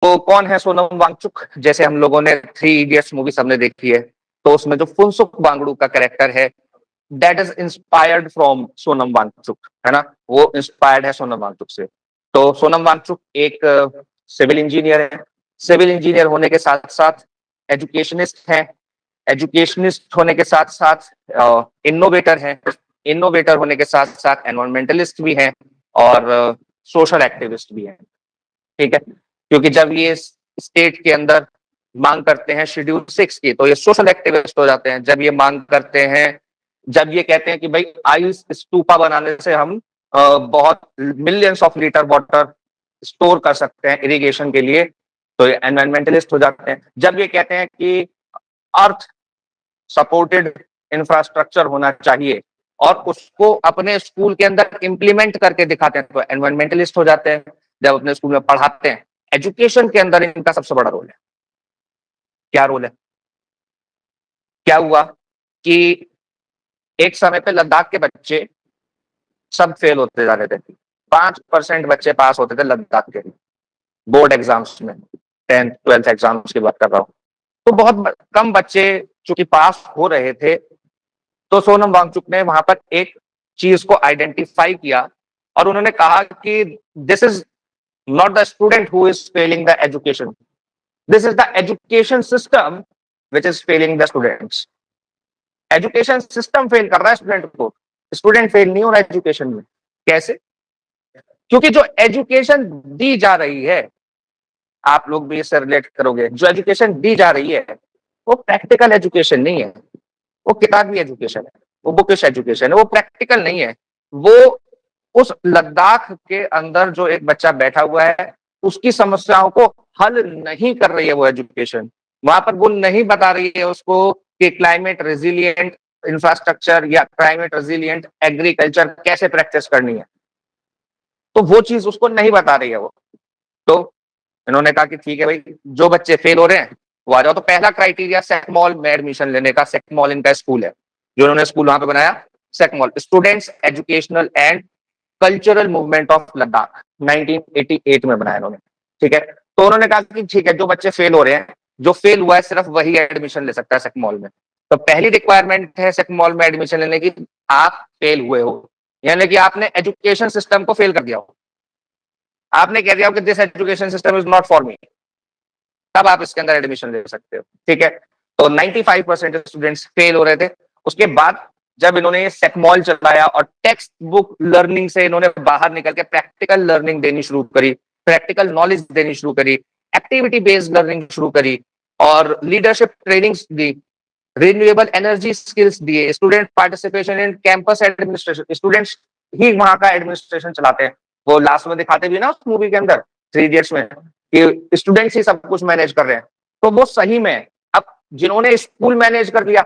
तो कौन है सोनम वांगचुक? जैसे हम लोगों ने थ्री इडियट्स मूवी सबने देखी है, तो उसमें जो फुनसुक वांगडू का कैरेक्टर है, that is inspired from Sonam Wangchuk, है ना? वो इंस्पायर्ड है सोनम वांगचुक से। तो सोनम वांगचुक एक सिविल इंजीनियर है। सिविल इंजीनियर होने के साथ साथ एजुकेशनिस्ट हैं। एजुकेशनिस्ट होने के साथ साथ इनोवेटर हैं। इनोवेटर होने के साथ साथ एनवायरमेंटलिस्ट भी हैं और सोशल एक्टिविस्ट भी हैं। ठीक है, क्योंकि जब ये स्टेट के अंदर मांग करते हैं शेड्यूल 6 की, तो ये सोशल एक्टिविस्ट हो जाते हैं। जब ये मांग करते हैं, जब ये कहते हैं कि भाई आइस स्तूपा बनाने से हम बहुत millions of litre water store कर सकते हैं इरिगेशन के लिए, तो ये एनवायरमेंटलिस्ट हो जाते हैं। जब ये कहते हैं कि अर्थ सपोर्टेड इंफ्रास्ट्रक्चर होना चाहिए और उसको अपने स्कूल के अंदर इम्प्लीमेंट करके दिखाते हैं, तो एनवायरमेंटलिस्ट हो जाते हैं। जब अपने स्कूल में पढ़ाते हैं, एजुकेशन के अंदर इनका सबसे बड़ा रोल है। क्या रोल है? क्या हुआ कि एक समय पे लद्दाख के बच्चे सब फेल होते जा रहे थे। 5% बच्चे पास होते थे लद्दाख के बोर्ड एग्जाम्स में, 10th 12th एग्जाम्स की बात कर रहा हूँ। तो बहुत कम बच्चे चूंकि पास हो रहे थे, तो सोनम वांगचुक ने वहां पर एक चीज को आइडेंटिफाई किया और उन्होंने कहा कि this is not the student who is Fehling the education, this is the education system which is failing the students. Education system fail कर रहा है स्टूडेंट को, स्टूडेंट फेल नहीं हो रहा एजुकेशन में। कैसे? क्योंकि जो एजुकेशन दी जा रही है, आप लोग भी इससे रिलेट करोगे, जो एजुकेशन दी जा रही है वो प्रैक्टिकल एजुकेशन नहीं है, वो किताबी एजुकेशन है, वो बुकिश एजुकेशन है, वो प्रैक्टिकल नहीं है। वो उस लद्दाख के अंदर जो एक बच्चा बैठा हुआ है, उसकी समस्याओं को हल नहीं कर रही है वो एजुकेशन। वहां पर वो नहीं बता रही है उसको कि क्लाइमेट रेजिलिएंट इंफ्रास्ट्रक्चर या क्लाइमेट रेजिलिएंट एग्रीकल्चर कैसे प्रैक्टिस करनी है, तो वो चीज उसको नहीं बता रही है वो। तो इन्होंने कहा कि ठीक है भाई, जो बच्चे फेल हो रहे हैं वो आ जाओ। तो पहला क्राइटेरिया सेकमॉल में एडमिशन लेने का, सेकमॉल इनका स्कूल है, जो इन्होंने स्कूल वहां पे बनाया, SECMOL students educational and cultural movement of Ladakh, 1988 में बनाया इन्होंने। ठीक है, तो उन्होंने कहा कि ठीक है, जो बच्चे फेल हो रहे हैं, जो फेल हुआ है सिर्फ वही एडमिशन ले सकता है सेकमॉल में। तो पहली रिक्वायरमेंट है सेकमॉल में एडमिशन लेने की, आप फेल हुए हो, यानी कि आपने एजुकेशन सिस्टम को फेल कर दिया हो, आपने कह दिया हो कि this education system is not for me, तब आप इसके अंदर एडमिशन ले सकते हो। ठीक है, तो 95% स्टूडेंट्स फेल हो रहे थे। उसके बाद जब इन्होंने ये सेकमॉल चलाया और टेक्स्ट बुक लर्निंग से इन्होंने बाहर निकल के प्रैक्टिकल लर्निंग देनी शुरू करी, प्रैक्टिकल नॉलेज देनी शुरू करी, एक्टिविटी बेस्ड लर्निंग शुरू करी और लीडरशिप ट्रेनिंग्स दी, रिन्यूएबल एनर्जी स्किल्स दिए, student participation in campus administration, students ही वहां का एडमिनिस्ट्रेशन चलाते हैं। वो लास्ट में दिखाते भी ना उस मूवी के अंदर, थ्री इडियट्स में, कि स्टूडेंट्स ही सब कुछ मैनेज कर रहे हैं। तो वो सही में अब जिन्होंने स्कूल मैनेज कर लिया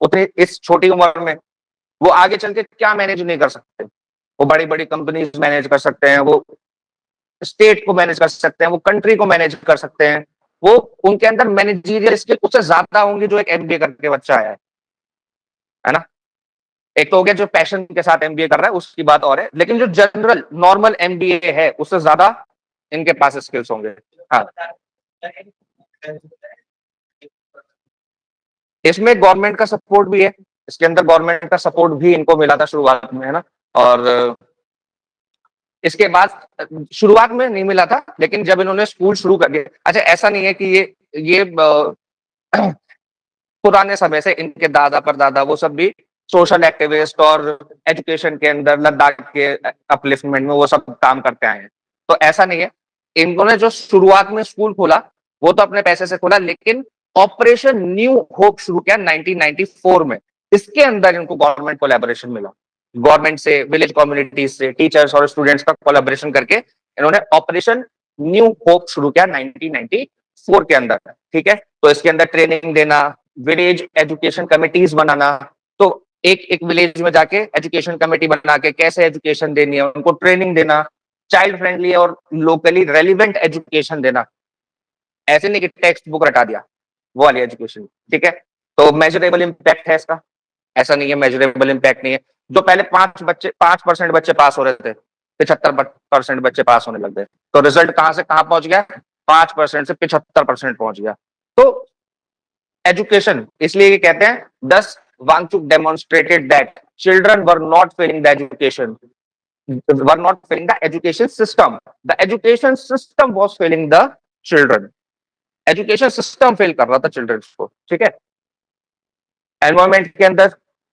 उतनी इस छोटी उम्र में, वो आगे चल के क्या मैनेज नहीं कर सकते? वो बड़ी बड़ी कंपनीज मैनेज कर सकते हैं, वो स्टेट को मैनेज कर सकते हैं, वो कंट्री को मैनेज कर सकते हैं। वो उनके अंदर मैनेजरियल स्किल उससे ज्यादा होंगी जो एक एमबीए करके बच्चा आया है ना। एक तो हो गया जो पैशन के साथ एमबीए कर रहा है, उसकी बात और है, लेकिन जो जनरल नॉर्मल एमबीए है उससे ज्यादा इनके पास स्किल्स होंगे। हाँ, इसमें गवर्नमेंट का सपोर्ट भी है, इसके अंदर गवर्नमेंट का सपोर्ट भी इनको मिला था शुरुआत में, है ना। और इसके बाद शुरुआत में नहीं मिला था, लेकिन जब इन्होंने स्कूल शुरू कर दिया, अच्छा ऐसा नहीं है कि ये पुराने समय से इनके दादा परदादा वो सब भी सोशल एक्टिविस्ट और एजुकेशन के अंदर लद्दाख के अपलिफ्टमेंट में वो सब काम करते आए हैं। तो ऐसा नहीं है, इन्होंने जो शुरुआत में स्कूल खोला वो तो अपने पैसे से खोला, लेकिन ऑपरेशन न्यू होप शुरू किया 1994 में। इसके अंदर इनको गवर्नमेंट कोलैबोरेशन मिला, गवर्नमेंट से, विलेज कम्युनिटीज से, टीचर्स और स्टूडेंट्स का कोलैबोरेशन करके इन्होंने ऑपरेशन न्यू होप शुरू किया 1994 के अंदर। ठीक है, तो इसके अंदर ट्रेनिंग देना, विलेज एजुकेशन कमिटीज बनाना, तो एक एक विलेज में जाके एजुकेशन कमेटी बना के कैसे एजुकेशन देनी है उनको ट्रेनिंग देना, चाइल्ड फ्रेंडली और लोकली रेलिवेंट एजुकेशन देना, ऐसे नहीं कि टेक्स्ट बुक रटा दिया, वो वाली एजुकेशन। ठीक है, तो मेजरेबल इम्पैक्ट है इसका, ऐसा नहीं है मेजरेबल इम्पैक्ट नहीं है। जो पहले 5% बच्चे पास हो रहे थे, 75% बच्चे पास होने लग गए। तो रिजल्ट कहां से कहां पहुंच गया? 5% से 75% पहुंच गया। तो एजुकेशन, इसलिए ये कहते हैं, thus Wangchuk demonstrated that children were not failing the education, were not failing the education system, the education system was failing the children. Education system fail कर रहा था चिल्ड्रंस को, ठीक है। एनवायरमेंट के अंदर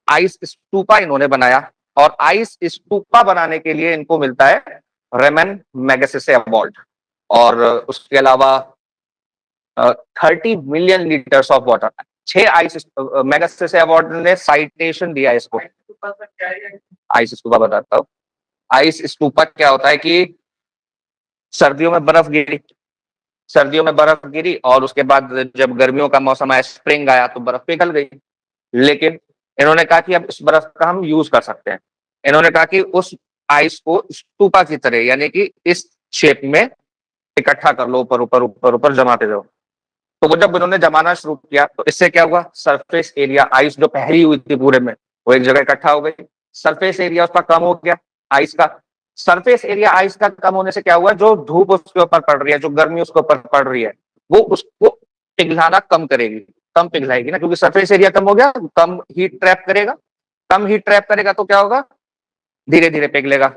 आइस स्तूपा इन्होंने बनाया, और आइस स्तूपा बनाने के लिए इनको मिलता है रेमन मैगसेसे अवार्ड। और उसके अलावा 30 million litres of water, 6 ice Magsaysay award ने साइटेशन दिया इसको। आइस स्तूपा बताता हूँ। आइस स्तूपा क्या होता है कि सर्दियों में बर्फ गिरी, सर्दियों में बर्फ गिरी, और उसके बाद जब गर्मियों का मौसम आया, स्प्रिंग आया, तो बर्फ पिघल गई। लेकिन इन्होंने कहा कि अब इस बर्फ का हम यूज कर सकते हैं। इन्होंने कहा कि उस आइस को स्तूपा की तरह, यानी कि इस शेप में इकट्ठा कर लो, ऊपर ऊपर ऊपर ऊपर जमाते जाओ। तो वो जब उन्होंने जमाना शुरू किया, तो इससे क्या हुआ, सरफेस एरिया, आइस जो पहली हुई थी पूरे में, वो एक जगह इकट्ठा हो गई। सरफेस एरिया उसका कम हो गया, आइस का। सरफेस एरिया आइस का कम होने से क्या हुआ, जो धूप उसके ऊपर पड़ रही है, जो गर्मी उसके ऊपर पड़ रही है, वो उसको पिघलाना कम करेगी, कम पिघलाएगी ना, क्योंकि सरफेस एरिया कम हो गया, कम हीट ट्रैप करेगा। कम हीट ट्रैप करेगा तो क्या होगा, धीरे धीरे पिघलेगा।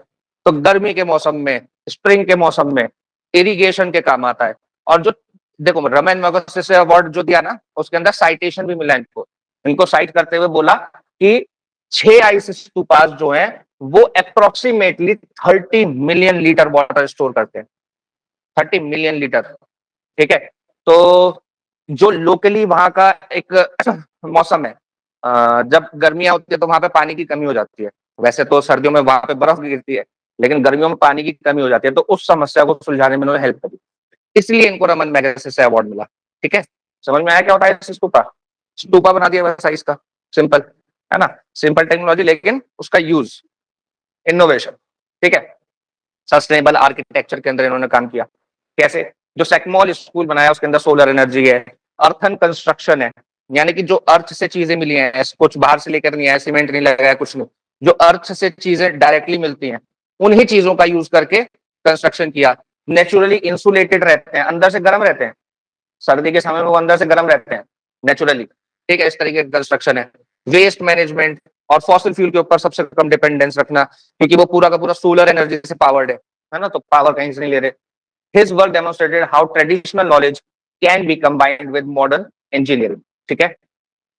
तो गर्मी के मौसम में, स्प्रिंग के मौसम में इरिगेशन के काम आता है। और जो देखो, रमन मैगसेसे अवार्ड जो दिया ना, उसके अंदर साइटेशन भी मिला इनको। इनको साइट करते हुए बोला कि 6 आइस स्तूपास जो हैं, वो approximately 30 million litre water store करते हैं। 30 मिलियन लीटर, ठीक है। तो जो लोकली वहां का एक मौसम है, जब गर्मियां होती है तो वहां पे पानी की कमी हो जाती है। वैसे तो सर्दियों में वहां पे बर्फ गिरती है, लेकिन गर्मियों में पानी की कमी हो जाती है, तो उस समस्या को सुलझाने में उन्होंने हेल्प करी, इसलिए इनको रमन मैगसेसे अवार्ड मिला। ठीक है, समझ में आया क्या होता है स्तूपा? स्तूपा बना दिया वैसा इसका, सिंपल है ना, सिंपल टेक्नोलॉजी, लेकिन उसका यूज, इनोवेशन। ठीक है, सस्टेनेबल आर्किटेक्चर के अंदर इन्होंने काम किया। कैसे? जो सेकमॉल स्कूल बनाया उसके अंदर सोलर एनर्जी है, अर्थन कंस्ट्रक्शन है, यानी कि जो अर्थ से चीजें मिली हैं, कुछ बाहर से लेकर नहीं आया, सीमेंट नहीं लगाया, कुछ नहीं, जो अर्थ से चीजें डायरेक्टली मिलती हैं, उन्हीं चीजों का यूज करके कंस्ट्रक्शन किया। नेचुरली इंसुलेटेड रहते हैं, अंदर से गर्म रहते हैं, सर्दी के समय में वो अंदर से गर्म रहते हैं नेचुरली। ठीक है, इस तरीके का कंस्ट्रक्शन है। वेस्ट मैनेजमेंट और फॉसिल फ्यूल के ऊपर सबसे कम डिपेंडेंस रखना, क्योंकि वो पूरा का पूरा सोलर एनर्जी से पावर्ड है ना, तो पावर कहीं से नहीं ले रहे। His work demonstrated how traditional knowledge can be combined with modern engineering. ठीक है,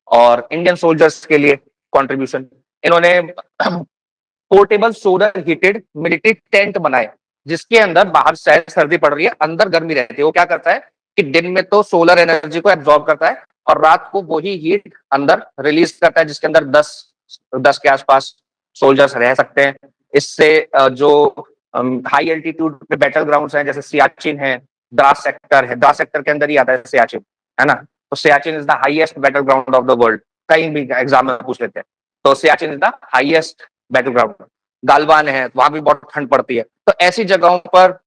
और इंडियन सोल्जर्स के लिए कंट्रीब्यूशन, इन्होंने portable solar heated military tent बनाए, जिसके अंदर बाहर शायद सर्दी पड़ रही है, अंदर गर्मी रहती है। वो क्या करता है कि दिन में तो सोलर एनर्जी को एब्जॉर्ब करता है, और रात को वही हीट अंदर रिलीज करता है, जिसके अंदर 10 के आसपास सोल्जर्स रह सकते हैं। इससे जो हाई एल्टीट्यूड पे बैटल ग्राउंड्स हैं, जैसे सियाचिन है, द्रास सेक्टर है, द्रास सेक्टर के अंदर ही आता है सियाचिन, है ना, तो Siachen is the highest battle ground of the world, कहीं भी एग्जाम में पूछ लेते हैं, तो Siachen is the highest battle ground. Galwan है, वहां भी बहुत ठंड पड़ती है। तो ऐसी जगहों पर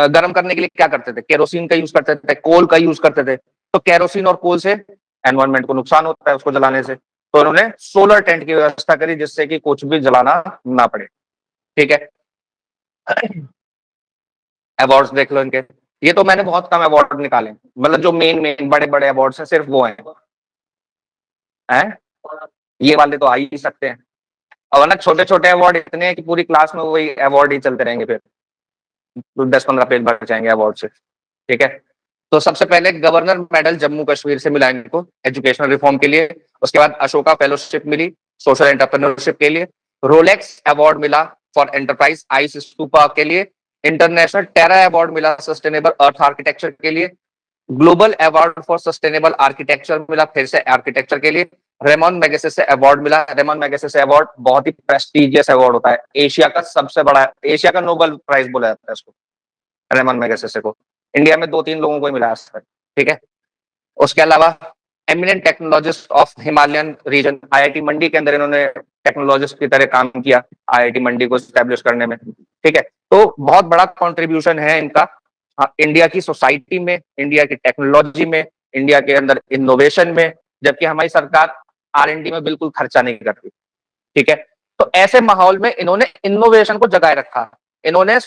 गर्म करने के लिए क्या करते थे, केरोसिन का यूज करते थे, कोल का यूज करते थे। तो केरोसिन और कोल से एनवायरमेंट को नुकसान होता है उसको जलाने से, तो उन्होंने सोलर टेंट की व्यवस्था करी, जिससे कि कुछ भी जलाना ना पड़े। ठीक है, अवार्ड्स देख लो इनके, ये तो मैंने बहुत कम अवार्ड निकाले, मतलब जो मेन मेन बड़े बड़े अवार्ड्स हैं सिर्फ वो हैं, ये वाले तो आ ही सकते हैं, और वरना छोटे छोटे अवार्ड इतने हैं कि पूरी क्लास में वही अवार्ड ही चलते रहेंगे, फिर 10-15 पेज भर जाएंगे अवार्ड से। ठीक है, तो सबसे पहले गवर्नर मेडल जम्मू कश्मीर से मिला इनको एजुकेशनल रिफॉर्म के लिए। उसके बाद अशोका फेलोशिप मिली सोशल एंटरप्रेन्योरशिप के लिए। रोलेक्स अवार्ड मिला फॉर एंटरप्राइज आइस स्तूपा के लिए। इंटरनेशनल टेरा अवार्ड मिला सस्टेनेबल अर्थ आर्किटेक्चर के लिए। Global award for sustainable architecture मिला फिर से आर्किटेक्चर के लिए। रेमन मैगसेसे अवार्ड मिला। रेमन मैगसेसे अवार्ड बहुत ही प्रेस्टिजियस अवार्ड होता है, एशिया का सबसे बड़ा, एशिया का नोबेल प्राइज बोला जाता है इसको, रेमन मैगसेसे को। इंडिया में 2-3 लोगों को ही मिला है। ठीक है, उसके अलावा eminent technologist of Himalayan region, IIT Mandi के अंदर इन्होंने टेक्नोलॉजिस्ट की तरह काम किया आईआईटी मंडी को स्टैब्लिश करने में। ठीक है, तो बहुत बड़ा कंट्रीब्यूशन है इनका इंडिया की सोसाइटी में, इंडिया की टेक्नोलॉजी में, इंडिया के अंदर इनोवेशन में, जबकि हमारी सरकार आर&डी में बिल्कुल खर्चा नहीं करती। ठीक है, तो ऐसे माहौल में इन्होंने इनोवेशन को जगाए रखा। इन्होंने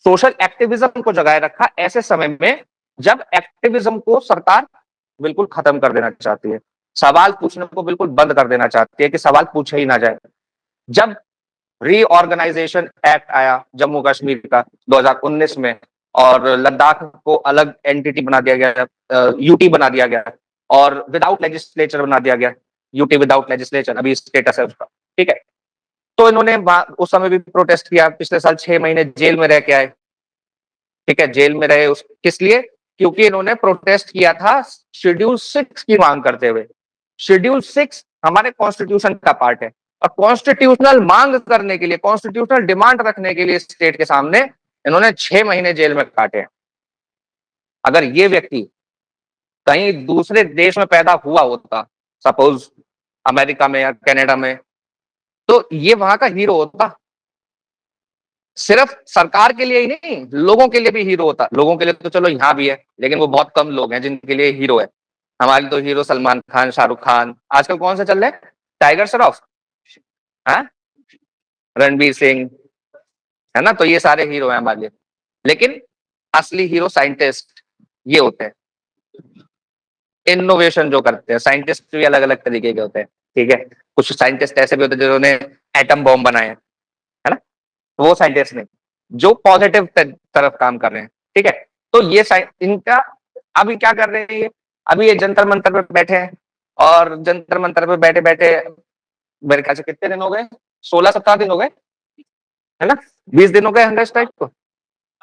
सोशल एक्टिविज्म को जगाए रखा ऐसे समय में जब एक्टिविज्म को सरकार बिल्कुल खत्म कर देना चाहती है, सवाल पूछने को बिल्कुल बंद कर देना चाहती है कि सवाल पूछे ही ना जाए। जब रीऑर्गेनाइजेशन एक्ट आया जम्मू कश्मीर का 2019 में, और लद्दाख को अलग एंटिटी बना दिया गया, यूटी बना दिया गया, और विदाउट लेजिस्लेचर बना दिया गया, यूटी विदाउट लेजिस्लेचर अभी स्टेटस है उसका, ठीक है। तो इन्होंने उस समय भी प्रोटेस्ट किया, पिछले साल 6 महीने जेल में रह के आए, ठीक है, जेल में रहे उस किस लिए? क्योंकि इन्होंने प्रोटेस्ट किया था शेड्यूल 6 की मांग करते हुए। शेड्यूल 6 हमारे कॉन्स्टिट्यूशन का पार्ट है, और कॉन्स्टिट्यूशनल मांग करने के लिए, कॉन्स्टिट्यूशनल डिमांड रखने के लिए स्टेट के सामने इन्होंने 6 महीने जेल में काटे। अगर ये व्यक्ति कहीं दूसरे देश में पैदा हुआ होता, सपोज अमेरिका में या कनाडा में, तो ये वहां का हीरो होता। सिर्फ सरकार के लिए ही नहीं, लोगों के लिए भी हीरो होता। लोगों के लिए तो चलो यहाँ भी है, लेकिन वो बहुत कम लोग हैं जिनके लिए हीरो है। हमारे तो हीरो सलमान खान, शाहरुख खान, आजकल कौन से चल रहे हैं? टाइगर श्रॉफ, हाँ, रणबीर सिंह, है ना, तो ये सारे हीरो हैं हमारे लिए। लेकिन असली हीरो साइंटिस्ट ये होते हैं, इनोवेशन जो करते हैं। साइंटिस्ट भी अलग अलग तरीके के होते हैं, ठीक है। कुछ साइंटिस्ट ऐसे भी होते हैं जिन्होंने एटम बॉम्ब बनाए, है ना, वो साइंटिस्ट नहीं, जो पॉजिटिव तरफ काम कर रहे हैं, ठीक है। तो ये इनका अभी क्या कर रहे हैं ये? अभी ये जंतर मंतर पे बैठे हैं, और जंतर मंतर पे बैठे बैठे मेरे ख्याल से कितने दिन हो गए, 16-17 दिन हो गए, है ना, 20 दिन हो गए हंगर स्ट्राइक को।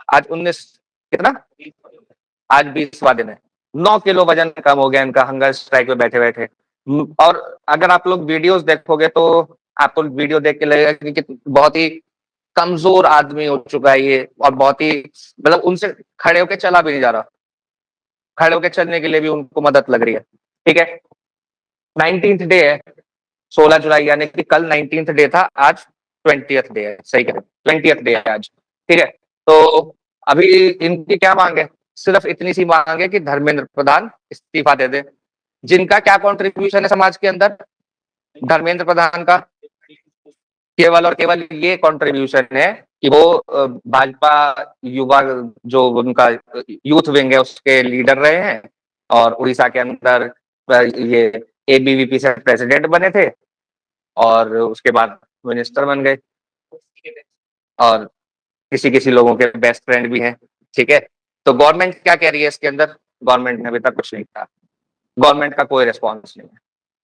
आज 19, कितना, आज 20वां दिन है। 9 किलो वजन कम हो गया इनका हंगर स्ट्राइक पे बैठे बैठे। और अगर आप लोग वीडियोस देखोगे तो आपको वीडियो देख के लगेगा कि बहुत ही कमजोर आदमी हो चुका है ये, और बहुत ही, मतलब उनसे खड़े होकर चला भी नहीं जा रहा, खड़े होकर चलने के लिए भी उनको मदद लग रही है, ठीक है। 19th डे है, 16 जुलाई, यानी कि कल 19th डे था, आज 20th डे है, सही कह रहे, 20th डे है आज, ठीक है। तो अभी इनकी क्या मांग है? सिर्फ इतनी सी मांग है कि धर्मेंद्र प्रधान इस्तीफा दे दे। जिनका क्या कॉन्ट्रीब्यूशन है समाज के अंदर? धर्मेंद्र प्रधान का केवल और केवल ये कंट्रीब्यूशन है कि वो भाजपा युवा, जो उनका यूथ विंग है, उसके लीडर रहे हैं, और उड़ीसा के अंदर ये एबीवीपी से प्रेसिडेंट बने थे, और उसके बाद मिनिस्टर बन गए, और किसी किसी लोगों के बेस्ट फ्रेंड भी हैं, ठीक है। तो गवर्नमेंट क्या कह रही है इसके अंदर? गवर्नमेंट ने अभी तक कुछ नहीं कहा, गवर्नमेंट का कोई रिस्पॉन्स नहीं है।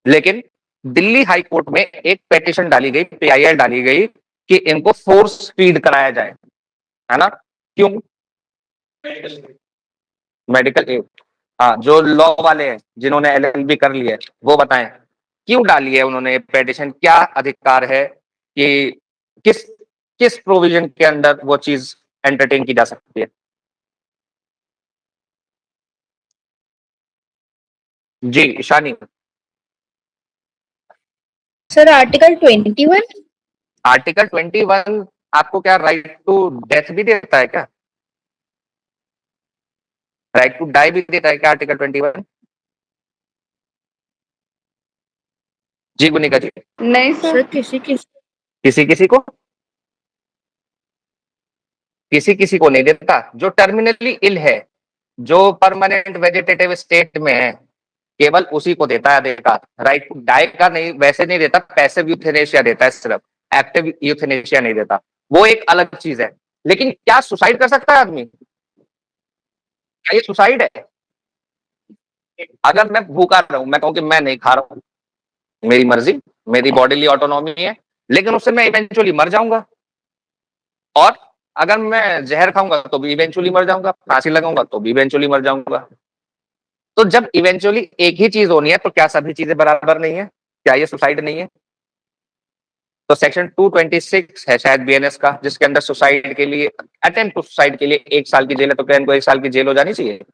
लेकिन दिल्ली हाई कोर्ट में एक पेटिशन डाली गई, पीआईएल डाली गई, कि इनको फोर्स फीड कराया जाए, है ना। क्यों? मेडिकल एड, हाँ, जो लॉ वाले हैं जिन्होंने एलएलबी कर ली है वो बताएं क्यों डाली है उन्होंने पेटिशन, क्या अधिकार है कि किस किस प्रोविजन के अंदर वो चीज एंटरटेन की जा सकती है। जी ईशानी। Sir article 21। आर्टिकल 21 आपको क्या राइट टू डेथ भी देता है क्या? राइट टू डाई भी देता है क्या आर्टिकल 21? जी गुनिका जी। नहीं सर, किसी किसी को, किसी किसी को नहीं देता। जो टर्मिनली इल है, जो परमानेंट वेजिटेटिव स्टेट में है, केवल उसी को देता है अधिकार। राइट टू डाई का नहीं, वैसे नहीं देता, पैसिव यूथेनेशिया देता है सिर्फ, एक्टिव यूथेनेशिया नहीं देता, वो एक अलग चीज है। लेकिन क्या सुसाइड कर सकता है आदमी? क्या ये सुसाइड है? अगर मैं भूखा रहूं, मैं कहूं कि मैं नहीं खा रहा हूं, मेरी मर्जी, मेरी बॉडीली ऑटोनॉमी है, लेकिन उससे मैं इवेंचुअली मर जाऊंगा। और अगर मैं जहर खाऊंगा तो भी इवेंचुअली मर जाऊंगा, फांसी लगाऊंगा तो भी इवेंचुअली मर जाऊंगा। तो जब इवेंचुअली एक ही चीज होनी है, तो क्या सभी चीजें बराबर नहीं है? क्या ये सुसाइड नहीं है? तो सेक्शन 226 है शायद बीएनएस का, जिसके अंदर सुसाइड के लिए, अटेम्प्ट टू सुसाइड के लिए 1 साल की जेल है, तो क्या इनको 1 साल की जेल हो जानी चाहिए?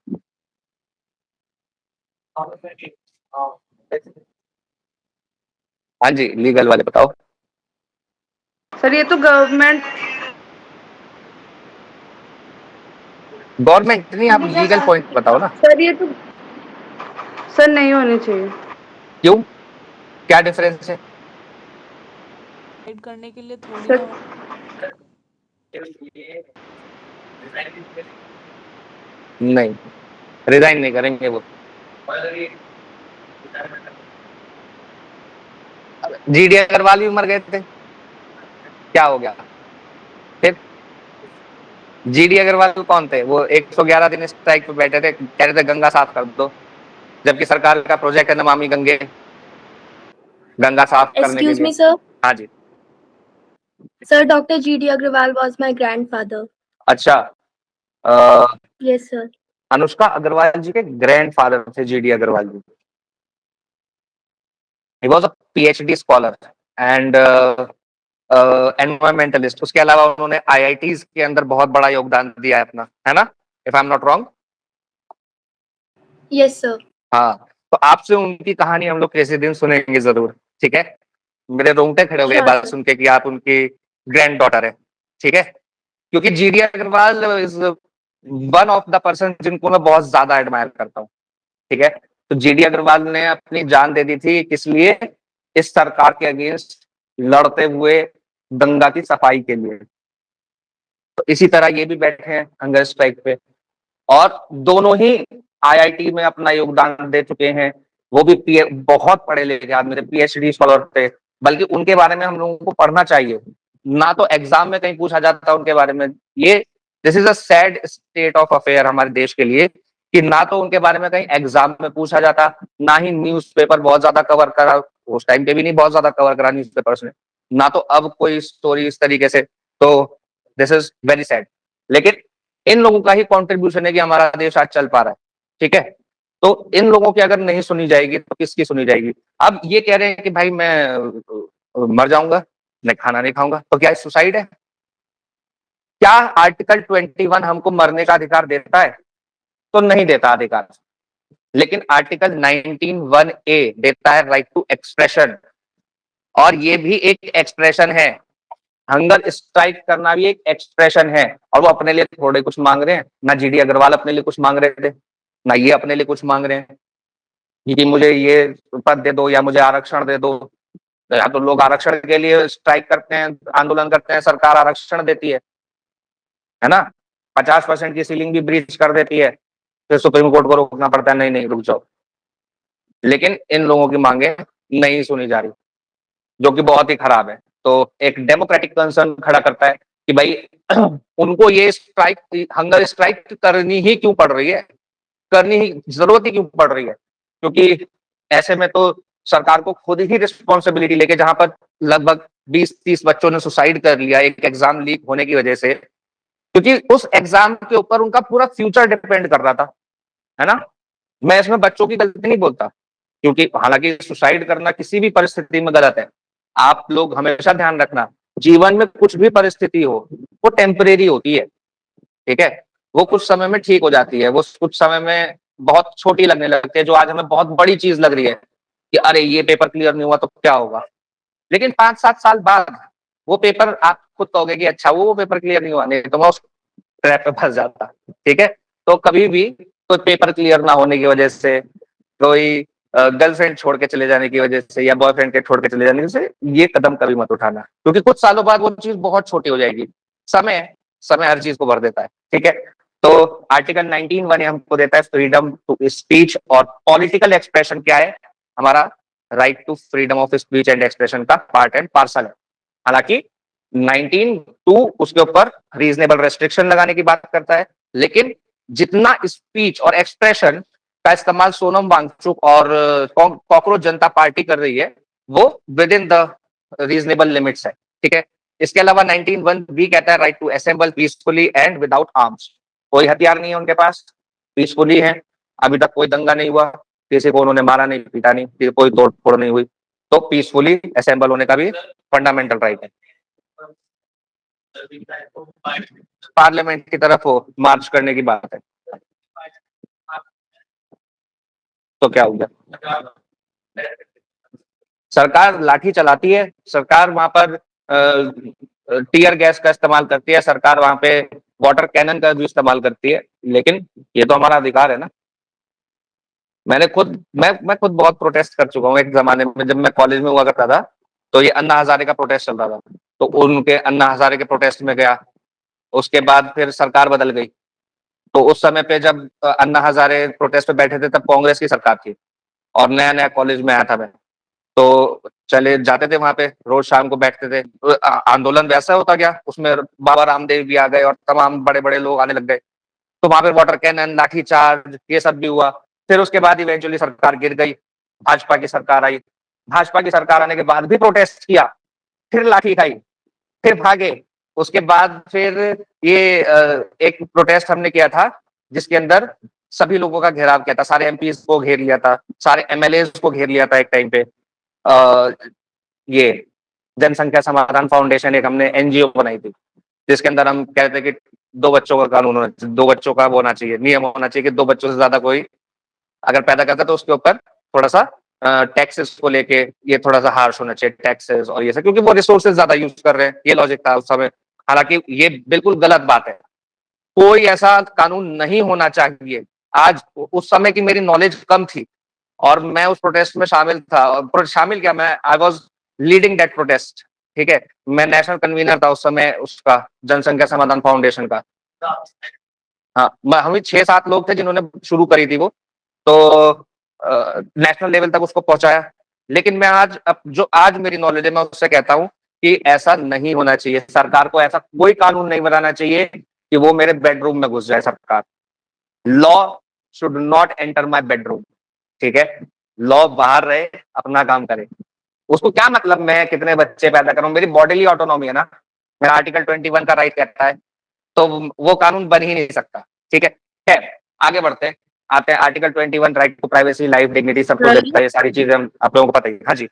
हाँ जी, लीगल वाले बताओ। सर ये तो गवर्नमेंट गवर्नमेंट नहीं, आप लीगल पॉइंट बताओ ना। सर, ये तो सर नहीं होनी चाहिए। क्यों, क्या डिफरेंस है? करने के लिए थोड़ी सर ना नहीं, रिजाइन नहीं करेंगे वो। जीडी अग्रवाल भी मर गए थे, क्या हो गया फिर? जीडी अग्रवाल कौन थे? वो 111 दिन स्ट्राइक पे बैठे थे, कह रहे थे गंगा साफ कर दो, जबकि सरकार का प्रोजेक्ट है नमामि गंगे, गंगा साफ करने के Excuse लिए। me, sir. हाँ जी। Sir, Dr. G.D. Agrawal was my grandfather. अच्छा, Yes, sir. अनुष्का अग्रवाल जी के ग्रैंडफादर थे GD Agarwal ji. He was a PhD scholar and environmentalist. उसके अलावा उन्होंने आईआईटीज के अंदर बहुत बड़ा योगदान दिया है अपना, है ना, if I am not wrong. Yes, sir. हाँ, तो आपसे उनकी कहानी हम लोग किसी दिन सुनेंगे जरूर, ठीक है? मेरे रोंगटे खड़े हो गए Sure, बात sir. सुन के कि आप उनकी ग्रैंड डॉटर है, ठीक है? क्योंकि GD Agarwal is one of the person जिनको मैं बहुत ज्यादा एडमायर करता हूँ, ठीक है? तो जीडी अग्रवाल ने अपनी जान दे दी थी, किस लिए? इस सरकार के अगेंस्ट लड़ते हुए गंगा की सफाई के लिए। तो इसी तरह ये भी बैठे हैं हंगर स्ट्राइक पे, और दोनों ही आईआईटी में अपना योगदान दे चुके हैं। वो भी बहुत पढ़े लिखे आदमी थे, पीएचडी स्कॉलर थे, बल्कि उनके बारे में हम लोगों को पढ़ना चाहिए, ना तो एग्जाम में कहीं पूछा जाता उनके बारे में। ये this is a sad state of affair हमारे देश के लिए कि ना तो उनके बारे में कहीं एग्जाम में पूछा जाता, ना ही न्यूज़पेपर बहुत ज्यादा कवर करा, उस टाइम पे भी नहीं बहुत ज्यादा कवर करा न्यूज़पेपर्स ने, ना तो अब कोई स्टोरी इस तरीके से। तो दिस इज वेरी सैड। लेकिन इन लोगों का ही कॉन्ट्रीब्यूशन है कि हमारा देश आज चल पा रहा है, ठीक है? तो इन लोगों की अगर नहीं सुनी जाएगी तो किसकी सुनी जाएगी? अब ये कह रहे हैं कि भाई मैं मर जाऊंगा, मैं खाना नहीं खाऊंगा, तो क्या सुसाइड है? क्या आर्टिकल 21 हमको मरने का अधिकार देता है? तो नहीं देता अधिकार। लेकिन आर्टिकल 19(1)(a) देता है राइट टू एक्सप्रेशन, और ये भी एक एक्सप्रेशन है। हंगर स्ट्राइक करना भी एक एक्सप्रेशन है, और वो अपने लिए थोड़े कुछ मांग रहे हैं ना। जीडी अग्रवाल अपने लिए कुछ मांग रहे थे, ना ये अपने लिए कुछ मांग रहे हैं कि मुझे ये पद दे दो या मुझे आरक्षण दे दो। या तो लोग आरक्षण के लिए स्ट्राइक करते हैं, आंदोलन करते हैं, सरकार आरक्षण देती है ना? 50% की सीलिंग भी ब्रीच कर देती है, फिर सुप्रीम कोर्ट को रोकना पड़ता है, नहीं नहीं रुक जाओ। लेकिन इन लोगों की मांगे नहीं सुनी जा रही, जो कि बहुत ही खराब है। तो एक डेमोक्रेटिक कंसर्न खड़ा करता है कि भाई उनको ये स्ट्राइक, हंगर स्ट्राइक करनी ही क्यों पड़ रही है, करनी ही जरूरत ही क्यों पड़ रही है? क्योंकि ऐसे में तो सरकार को खुद ही रिस्पॉन्सिबिलिटी लेके, जहां पर लगभग 20-30 बच्चों ने सुसाइड कर लिया एक एग्जाम लीक होने की वजह से, क्योंकि उस एग्जाम के ऊपर उनका पूरा फ्यूचर डिपेंड कर रहा था, है ना? मैं इसमें बच्चों की गलती नहीं बोलता, क्योंकि हालांकि सुसाइड करना किसी भी परिस्थिति में गलत है। आप लोग हमेशा ध्यान रखना, जीवन में कुछ भी परिस्थिति हो, वो टेम्परेरी होती है, ठीक है? वो कुछ समय में ठीक हो जाती है, वो कुछ समय में बहुत छोटी लगने लगती है। जो आज हमें बहुत बड़ी चीज लग रही है कि अरे ये पेपर क्लियर नहीं हुआ तो क्या होगा, लेकिन 5-7 साल बाद वो पेपर आप खुद कहोगे कि अच्छा वो पेपर क्लियर नहीं हुआ, नहीं तो मैं उस ट्रैप पे फंस जाता, ठीक है? तो कभी भी कोई पेपर क्लियर ना होने की वजह से, कोई गर्लफ्रेंड छोड़ के चले जाने की वजह से, या बॉयफ्रेंड के छोड़ के चले जाने से, ये कदम कभी मत उठाना, क्योंकि कुछ सालों बाद वो चीज बहुत छोटी हो जाएगी। समय समय हर चीज को भर देता है, ठीक है? तो आर्टिकल 19(1) हमको देता है फ्रीडम टू स्पीच, और पॉलिटिकल एक्सप्रेशन क्या है? हमारा right to freedom of speech and expression का पार्ट एंड पार्सल है। हालांकि 19(2) उसके ऊपर रीजनेबल रेस्ट्रिक्शन लगाने की बात करता है, लेकिन जितना स्पीच और एक्सप्रेशन का इस्तेमाल सोनम वांगचुक और कॉकरोच जनता पार्टी कर रही है, वो within the reasonable limits है, ठीक है? इसके अलावा 19(1) भी कहता है right to assemble peacefully and without arms. कोई हथियार नहीं है उनके पास, पीसफुली है, अभी तक कोई दंगा नहीं हुआ, किसी को उन्होंने मारा नहीं, पीटा नहीं, कोई तोड़ फोड़ नहीं हुई, तो पीसफुली असेंबल होने का भी फंडामेंटल राइट है। पार्लियामेंट की तरफ हो मार्च करने की बात है, तो क्या हो गया? सरकार लाठी चलाती है, सरकार वहां पर टीयर गैस का इस्तेमाल करती है, सरकार वहां पे वाटर कैनन का भी इस्तेमाल करती है, लेकिन ये तो हमारा अधिकार है ना। मैं खुद बहुत प्रोटेस्ट कर चुका हूँ एक जमाने में, जब मैं कॉलेज में हुआ करता था, तो ये अन्ना हजारे का प्रोटेस्ट चल रहा था, तो उनके अन्ना हजारे के प्रोटेस्ट में गया, उसके बाद फिर सरकार बदल गई। तो उस समय पे जब अन्ना हजारे प्रोटेस्ट पे बैठे थे तब कांग्रेस की सरकार थी और नया-नया कॉलेज में आया था मैं। तो चले जाते थे वहाँ पे, रोज़ शाम को बैठते थे। आंदोलन वैसा होता गया, उसमें बाबा रामदेव भी आ गए और तमाम बड़े-बड़े लोग आने लग गए। तो वहाँ पे वाटर कैनन, लाठी चार्ज ये सब भी हुआ। फिर उसके बाद इवेंचुअली सरकार गिर गई, भाजपा की सरकार आई। भाजपा की सरकार आने के बाद भी प्रोटेस्ट किया, फिर लाठी खाई, फिर भागे। उसके बाद फिर ये एक प्रोटेस्ट हमने किया था जिसके अंदर सभी लोगों का घेराव किया था, सारे एमपीज़ को घेर लिया था, सारे एमएलएज़ को घेर लिया था एक टाइम पे। ये जनसंख्या समाधान फाउंडेशन एक हमने एनजीओ बनाई थी, जिसके अंदर हम कहते थे कि 2 बच्चों का कानून होना चाहिए, 2 बच्चों का वो होना चाहिए, नियम होना चाहिए कि 2 बच्चों से ज़्यादा कोई अगर पैदा करता है तो उसके ऊपर थोड़ा-सा टैक्सेस को लेके ये थोड़ा-सा हार्श होना चाहिए, टैक्सेस और ये सब, क्योंकि वो रिसोर्सेज़ ज़्यादा यूज़ कर रहे हैं, ये लॉजिक था उस समय। हालाँकि ये बिल्कुल गलत बात है, कोई ऐसा कानून नहीं होना चाहिए। आज उस समय की मेरी नॉलेज कम थी और मैं उस प्रोटेस्ट में शामिल था और शामिल क्या, मैं I was leading that protest, ठीक है? मैं नेशनल कन्वीनर था उस समय उसका, जनसंख्या समाधान फाउंडेशन का। हाँ, हम ही 6-7 लोग थे जिन्होंने शुरू करी थी वो, तो नेशनल लेवल तक उसको पहुँचाया। लेकिन मैं जो आज मेरी नॉलेज है मैं उससे कहता हूँ कि ऐसा नहीं होना चाहिए। सरकार को ऐसा कोई कानून नहीं बनाना चाहिए कि वो मेरे बेडरूम में घुस जाए सरकार। Law should not enter my bedroom, ठीक है? लॉ बाहर रहे, अपना काम करे। उसको क्या मतलब मैं कितने बच्चे पैदा करूँ, मेरी बॉडीली ऑटोनॉमी है ना, मेरा आर्टिकल 21 का राइट कहता है, तो वो कानून बन ही नहीं सकता, ठीक है? खैर, आगे बढ़ते हैं, आते हैं article 21 right to privacy, life, dignity सबको देता है, ये सारी चीजें हम आप लोगों को पता ही है। हाँ जी।